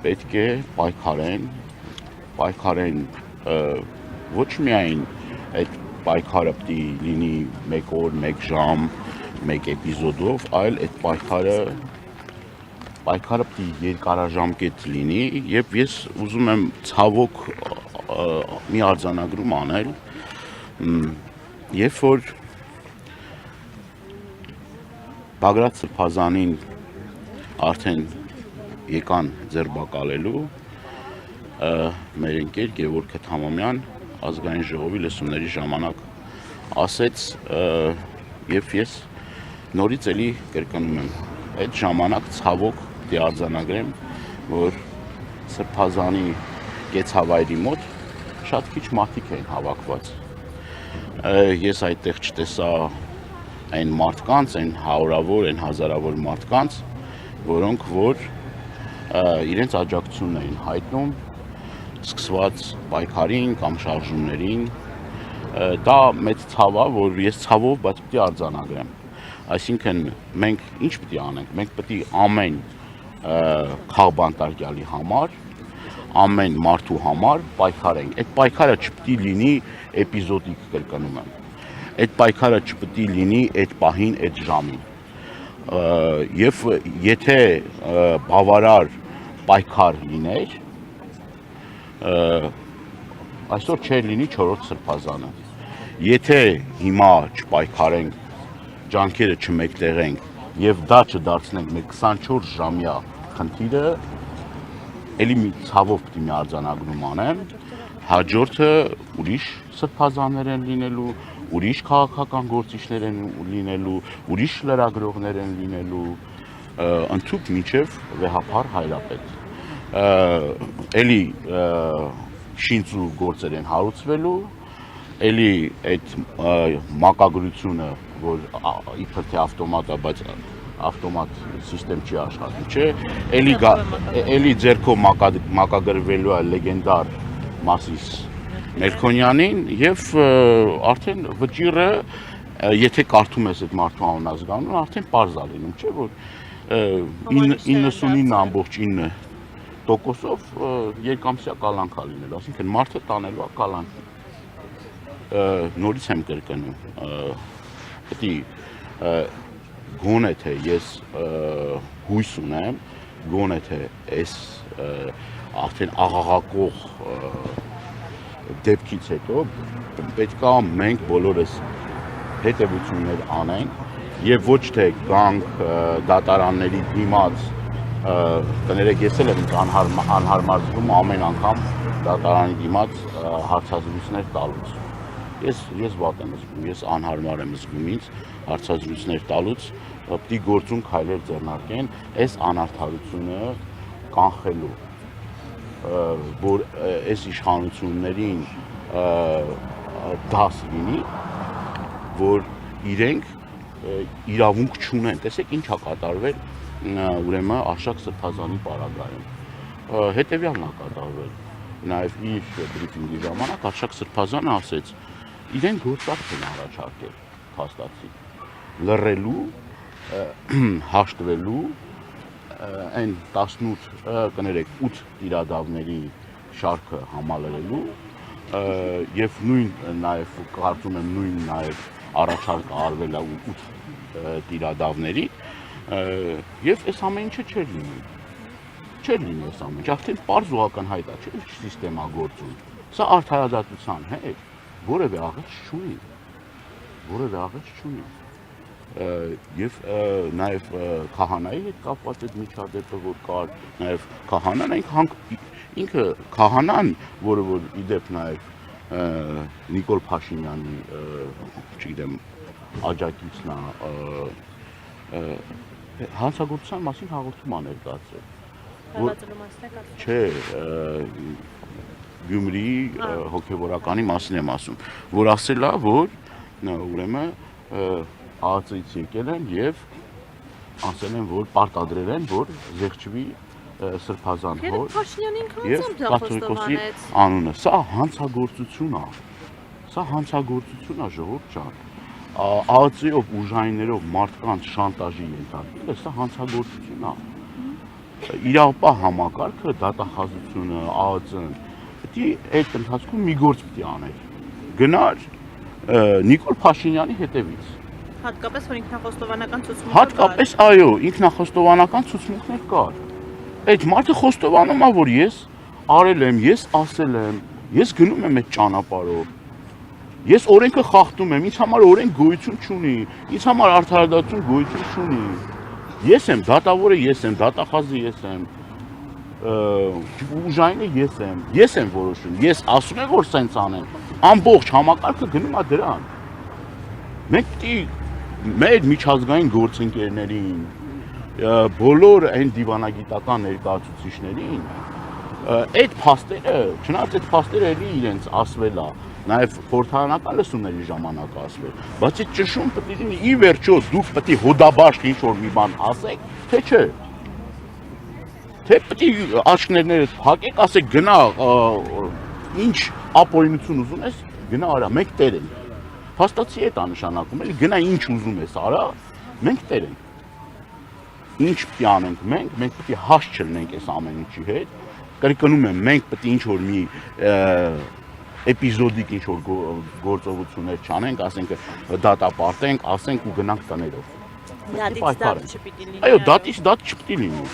պետք է պայքարեն ոչ միայն այդ պայքարը պիտի լինի 1 օր, 1 ժամ, 1 էպիզոդով, այլ այդ պայքարը պիտի երկարաժամկետ լինի, եւ ես ուզում եմ ցավոք մի արձանագրում անել, երբ որ Բագրատ Սրբազանին արդեն եկան ձերբակալելու մեր ընկեր Գևորգ Քթամամյան ազգային ժողովի լսումների ժամանակ ասեց, եւ ես նորից էլի կրկնում եմ, այդ ժամանակ ցավոք դի արձանագրեմ, որ Սրբազանի կեցավայրի մոտ շատ քիչ մարդիկ էին հավաքված։ Ես այդտեղ չտեսա այն մարդկանց, այն հարյուրավոր, այն հազարավոր մարդկանց, որոնք որ իրենց աջակցությունն էին հայտնում սկսված պայքարին կամ շարժումներին, դա մեծ ցավ է, որ ես ցավով բայց պիտի արձանագրեմ։ Այսինքն մենք ինչ պիտի անենք, մենք պիտի ամեն քաղբանտարկյալի համար, ամեն մարդու համար պայքարենք։ Այդ պայքարը չպիտի լինի էպիզոդիկ, կրկնում եմ։ Այդ պայքարը չպիտի լինի այդ պահին, այդ ժամին։ Եվ եթե բավարար պայքար լիներ, այսօր չէր լինի 4-րդ Սրբազանը։ Եթե հիմա չպայքարենք, ջանքերը չմեկտեղենք եւ դա չդարձնենք մեր 24 ժամյա խնդիրը, էլի մի ցավով պիտի մի արձանագրում անեմ, հաջորդը ուրիշ Սրբազաններ են լինելու, ուրիշ քաղաքական գործիչներ են լինելու, ուրիշ լրագրողներ են լինելու, ընդհուպ մինչև վեհափառ հայրապետ։ Էլի շինծու գործեր են հարուցվելու, էլի այդ մակագրությունը, որ իբր թե ավտոմատ է, բայց ավտոմատ սիստեմ չի աշխատի, չէ, էլի ձերքով մակագրվելու է լեգենդար Մասիս Մելքոնյանին եւ արդեն վճիրը, եթե կարդում ես այդ մարդու անունազգանուն, արդեն պարզ է լինում, չէ, որ 99.9%-ով երկամսյա կալանք է լինելու, այսինքն մարդը տանելու է կալանքի։ Նորից եմ կրկնում, պետք է գոնե թե ես հույս ունեմ, գոնե թե այս արդեն աղաղակող դեպքից հետո պետք է մենք բոլորս հետևություններ անենք եւ ոչ թե գանք դատարանների դիմաց, կներեք ես էլ եմ անհարմար զգում ամեն անգամ դատարանի դիմաց հարցազրույցներ տալուց։ Ես վատ եմ զգում, ես անհարմար եմ զգում ինձ հարցազրույցներ տալուց, պետք է գործուն քայլեր ձեռնարկեն այս անարդարությունը կանխելու, որ այս իշխանություններին դաս լինի, որ իրենք իրավունք չունեն, տեսեք ինչ է կատարվել ուրեմն Արշակ Սրբազանի պարագայում, հետևյալն է կատարվել, նաև իր բրիֆինգի ժամանակ Արշակ Սրբազանը ասեց, իրեն գործարք են առաջարկել փաստացի, լռելու, հաշտվելու, այն 8 իրադավների շարքը համալրելու եւ նույն նաեւ կարծում եմ նույն նաեւ առաջարկը արվել է 8 իրադավների եւ այս ամեն ինչը չէր լինի այս ամեն ինչ, արդեն պարզ ու ակնհայտ է, չէ՞, սիստեմագործում, սա արդարադատության հետ որևէ աղետ չունի, եւ նաեւ քահանայի հետ կապված այդ միջադեպը, որ կար, նաեւ քահանան ինքը քահանան, որը որ իդեպ նաեւ Նիկոլ Փաշինյանի, չգիտեմ, աջակիցն է, հանցագործության մասին հաղորդում է ներկայացրել։ Չէ, Գյումրիի հոգեվորականի մասին եմ ասում, որ ասել է, որ ուրեմն ԱԱԾ-ից եկել են եւ ասել են, որ պարտադրել են, որ զեղչվի Սրբազան հոր եւ կաթողիկոսի անունը։ Սա հանցագործություն է, ժողովուրդ ջան։ ԱԱԾ-ով ուժայիններով մարդկանց շանտաժի ենթարկելը, սա հանցագործություն է։ իրավապահ համակարգը, դատախազությունը, ԱԱԾ-ն պետք է այդ ընթացքում մի գործ պետք է աներ։ Գնար Նիկոլ Փաշինյանի հետևից։ Հատկապես որ ինքնախոստովանական ցուցմունքը Հատկապես այո, ինքնախոստովանական ցուցմունքներ կար։ Այդ մարդը խոստովանում է, որ ես արել եմ, ես ասել եմ, ես գնում եմ այդ ճանապարհով։ Ես օրենքը խախտում եմ, ինձ համար օրենք գոյություն չունի, ինձ համար արդարադատություն գոյություն չունի։ Ես եմ դատավորը, ես եմ դատախազը, ես եմ ուժայինը, ես եմ որոշում, ես ասում եմ, որ սենց անեմ։ Ամբողջ համակարգը գնում է դրան։ Մենք պետք է մեր միջազգային գործընկերներին, բոլոր այն դիվանագիտական ներկայացուցիչներին այդ փաստերը, չնայած այդ փաստերը էլի իրենց ասվել է, նաև խորհրդարանական լսումների ժամանակ ասվել, բայց այդ ճնշում պետք է լինի ի վերջո դուք պետք է հոդաբաշխ ինչ-որ մի բան ասեք, թե չէ։ Թե պետք է աչքներներդ փակեք, ասեք գնա ինչ ապօրինություն ուզում ես, գնա արա, մենք տեր ենք։ Փաստացի է դա նշանակում, էլի գնա ինչ ուզում ես արա, մենք տեր ենք։ Ինչ պետք է անենք մենք պետք է հաս չլինենք այս ամեն ինչի հետ։ Կրկնում եմ, մենք պետք է ինչ-որ մի էպիզոդիկ ինչ-որ գործողություններ չանենք, ասենք դատապարտենք, ասենք ու գնանք տներով։ Դատից դատ չպիտի լինի։ Այո, դատից դատ չպիտի լինի։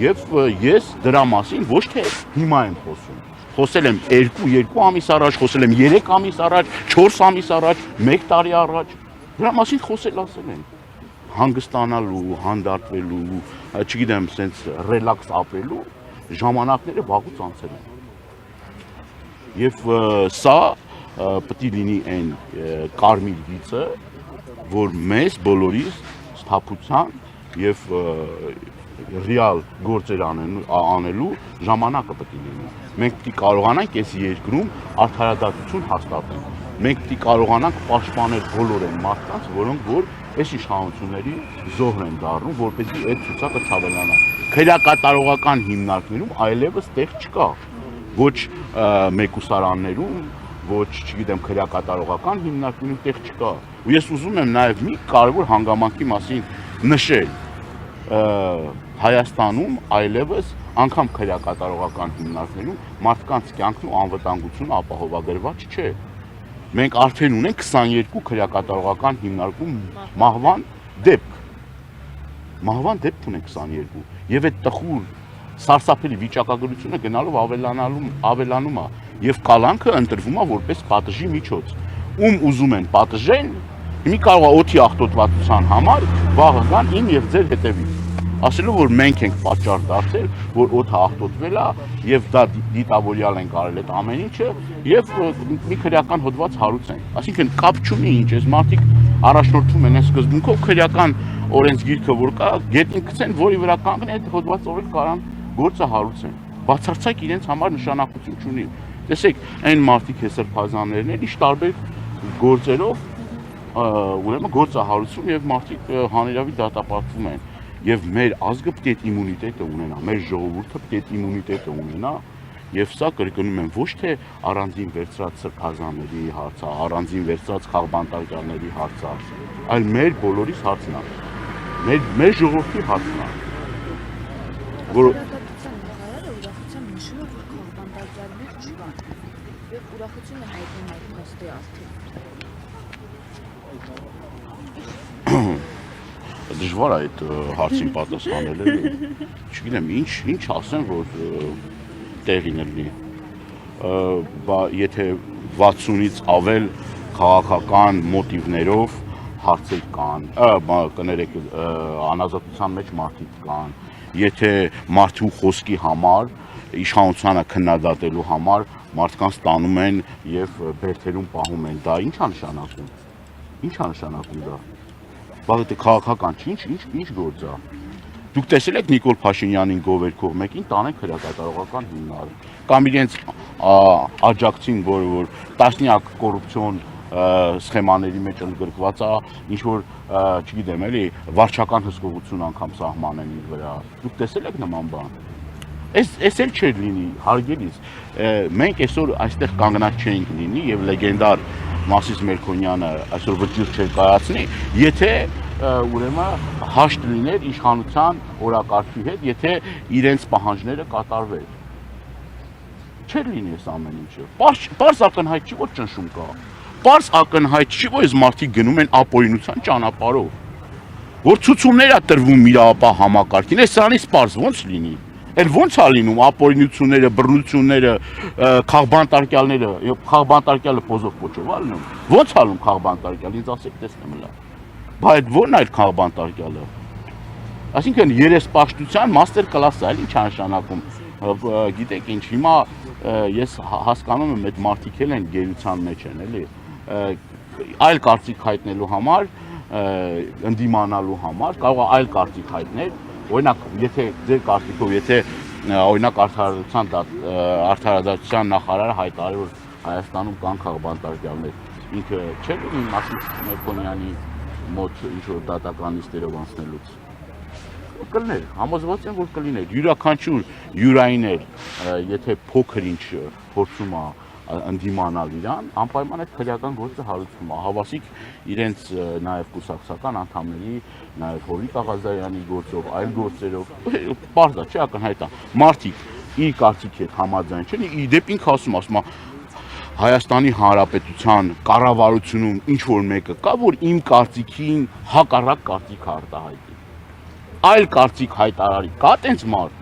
Եվ ես դրա մասին ոչ թե հիմա եմ խոսում։ Խոսել եմ 2 ամիս առաջ, խոսել եմ 3 ամիս առաջ, 4 ամիս առաջ, 1 տարի առաջ։ Դրա մասին խոսել ասել եմ։ Հանգստանալու, հանդարտվելու, չգիտեմ, սենց ռելաքս ապրելու ժամանակները վաղուց անցել են։ Եվ սա պետք է լինի այն կարմիր գիծը, որ մեզ բոլորիս սթափության եւ ռեալ գործեր անելու ժամանակը պետք է լինի։ Մենք պետք է կարողանանք այս երկրում արդարադատություն հաստատել։ Մենք պետք է կարողանանք պաշտպանել բոլոր այն մարդկանց, որոնք որ այս իշխանությունների զոհր են դառնում, որպեսզի այդ ցուցակը ցավելանա։ Քրեակատարողական հիմնարկներում այլևս տեղ չկա։ Ոչ մեկուսարաններում, ոչ, չգիտեմ, քրեակատարողական հիմնարկներում տեղ չկա։ Ու ես ուզում եմ նաև մի կարևոր հանգամանքի մասին նշել։ Հայաստանում այլևս անգամ քրեակատարողական հիմնարկներում մարդկանց կյանքն ու անվտանգությունը ապահովագրված չէ։ Մենք արդեն ունենք 22 քրեակատարողական հիմնարկում մահվան դեպք։ Մահվան դեպք ունենք 22։ Եվ այդ տխուր սարսափելի վիճակագրությունը գնալով ավելանում է եւ կալանքը ընտրվում է որպես պատժի միջոց։ Ում ուզում են պատժել, մի կարող է օդի աղտոտվածության համար վաղը գան իմ եւ ձեր հետևից։ Ասելով որ մենք ենք պատճառ դարձել, որ օդը աղտոտվել է եւ դա դիտավորյալ են կարել այդ ամեն ինչը եւ մի քրեական հոդված հարուցեն։ Այսինքն կապ չունի ինչ, այս մարդիկ առաջնորդվում են այս սկզբունքով քրեական օրենսգիրքը որ կա, գետին գցեն, որի վրա կանգնեն այդ հոդվածով կարան գործը հարուցեն։ Բացարձակ իրենց համար նշանակություն չունի։ Տեսեք, այն մարդիկ հեսրփազաններն են, ինչ տարբեր գործերով ուրեմն գործը հարուցում եւ մարդիկ հանրավի դատապարտվում են։ Եվ մեր ազգը պետք է իմունիտետը ունենա, մեր ժողովուրդը պետք է իմունիտետը ունենա, եւ սա կրկնում եմ ոչ թե առանձին վերծրած սրբազանների հարց է, առանձին վերծրած խաղբանտարկյալների հարց է, այլ մեր բոլորիս հարցն է, մեր ժողովրդի հարցն է, որ ուրախության նշում է, որ խաղբանտարկյալներ չկան, եւ ուրախությունը հայտնում այդ փաստի արդեն։ Դժվար է այդ հարցին պատասխանել, չգիտեմ, ինչ ասեմ, որ տեղին լինի, եթե 60-ից ավել քաղաքական մոտիվներով հարցեր կան, կներեք, անազատության մեջ մարդիկ կան, եթե մարդու խոսքի համար, իշխանությանը քննադատելու համար մարդկանց տանում են եւ բերդերում պահում են, դա ի՞նչ է նշանակում։ Ինչ է նշանակում դա։ Բայց դա քաղաքական չի, ինչ գործ է։ Դուք տեսել եք Նիկոլ Փաշինյանին գովերքող մեկին տանեն քրեակատարողական հիմնարկ։ Կամ իրենց աջակցին, որ տասնյակ կոռուպցիոն սխեմաների մեջ ընդգրկված է, ինչ որ, չգիտեմ, էլի, վարչական հսկողություն անգամ սահմանեն իր վրա։ Դուք տեսել եք նման բան։ Էս էլ չէր լինի, հարգելիս։ Մենք այսօր այստեղ կանգնած չենք լինի եւ լեգենդար Մասիս Մերքոնյանը այսօր վճիռ չէր կայացնի, եթե ուրեմն հաշտ լիներ իշխանության օրակարգի հետ, եթե իրենց պահանջները կատարվեր։ Չէր լինի այս ամեն ինչը։ Պարզ ակնհայտ չի, որ ճնշում կա։ Պարզ ակնհայտ չի, որ այս մարդիկ գնում են ապօրինության ճանապարհով։ Որ ցուցումներ է տրվում իրավապահ համակարգին, այս սրանից պարզ ո՞նց լինի։ Էլ ո՞նց է լինում ապօրինությունները, բռնությունները, քաղբանտարկյալները, քաղբանտարկյալը փոզով փոչով է լինում։ Ո՞նց է լինում քաղբանտարկյալ, ինձ ասեք տեսնեմ լա։ Բայց ո՞րն է այդ քաղբանտարկյալը։ Այսինքն երեսպաշտության մաստեր կլասը այլ ինչ է նշանակում։ Գիտեք ինչ, հիմա ես հասկանում եմ այդ մարդիկ էլ են գերության մեջ են, էլի։ Այլ կարծիք հայտնելու համար, ընդդիմանալու համար, կարող է այլ կարծիք հայտնել, օրինակ, եթե ձեր կարծիքով, եթե օրինակ արդարադատության նախարարը հայտարարի, որ Հայաստանում կան քաղբանտարկյալներ, ինքը չէ՞ լինի Մասիկ Մերկոնյանի մոտ ինչ-որ դատականիստերով անցնելուց։ Կլներ, համոզված եմ, որ կլիներ, յուրաքանչյուր յուրայիներ, եթե փոքր ինչ փորձում է ընդդիմանալ իրան, անպայման այդ քրեական գործը հարուցում է, հավասիկ իրենց նաև կուսակցական անդամների, նաև Հովիկ Աղազարյանի գործով, այլ գործերով, պարզ է, չէ՞ ակնհայտ է, մարդիկ իր կարծիքի հետ համաձայն չեն, իդեպ ինքը ասում է, Հայաստանի Հանրապետության կառավարությունում ինչ-որ մեկը կա, որ իմ կարծիքին հակառակ կարծիք արտահայտի։ Այլ կարծիք հայտարարի, կա տենց մարդ։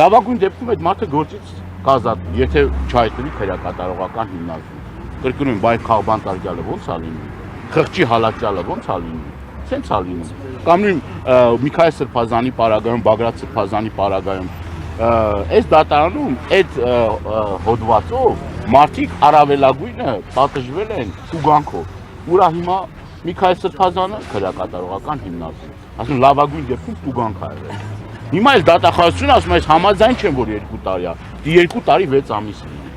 Լավագույն դեպքում այդ մարդը գործից կազատվի, եթե չհայտնվի քրեակատարողական հիմնադրում։ Կրկնում եմ, բայց քաղբանտարկյալը ո՞նց է լինի։ Խղճի հալածյալը ո՞նց է լինի։ Սենց է լինի։ Կամ նույն Միքայել Սրբազանի պարագայում, Բագրատ Սրբազանի պարագայում այս դատարանում այդ հոդվածով մարդիկ առավելագույնը պատժվել են ուղանքով։ Ուրա հիմա Միքայել Սրբազանը քրեակատարողական հիմնադրում։ Ասում լավագույն դեպքում տուգանք է եղել։ Հիմա էլ դատախազությունը ասում է, այս համաձայն չեմ, որ 2 տարի է, 2 տարի 6 ամիս լինի։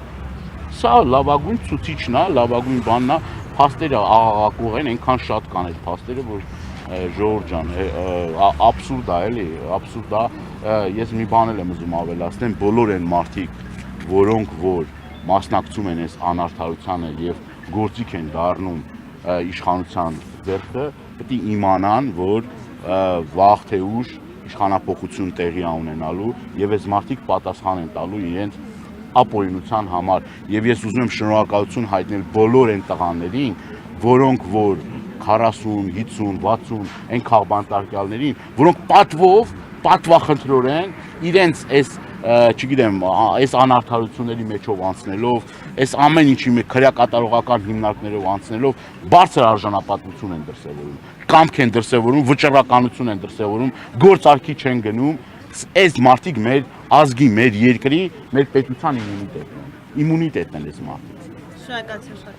Սա լավագույն ցուցիչն է, լավագույն բանն է, փաստերը աղաղակող են, այնքան շատ կան այդ փաստերը, որ ժողովուրդ ջան, աբսուրդ է, էլի, աբսուրդ է։ Ես մի բան եմ ուզում ավելացնեմ, բոլոր այն մարդիկ, որոնք որ մասնակցում են այս անարդարությանը եւ գործիք են դառնում իշխանության ձեռքը, պետք է իմանան, որ վաղ թե ուշ իշխանապողություն տեղի ունենալու եւ այս մարդիկ պատասխան են տալու իրենց ապօրինության համար եւ ես ուզում եմ շնորհակալություն հայտնել բոլոր այն տղաներին, որոնք որ 40, 50, 60 այն քաղբանտարկյալներին, որոնք պատվախնդրորեն իրենց այս չգիտեմ, այս անարդարությունների մեջով անցնելով, այս ամեն ինչի մեջ քրեակատարողական հիմնարկներով անցնելով բարձր արժանապատվություն են դրսևորում, կամք են դրսևորում, վճռականություն են դրսևորում, գործարքի չեն գնում, այս մարդիկ մեր ազգի, մեր երկրի, մեր պետության իմունիտետն են այս մարդիկ։ Շնորհակալություն։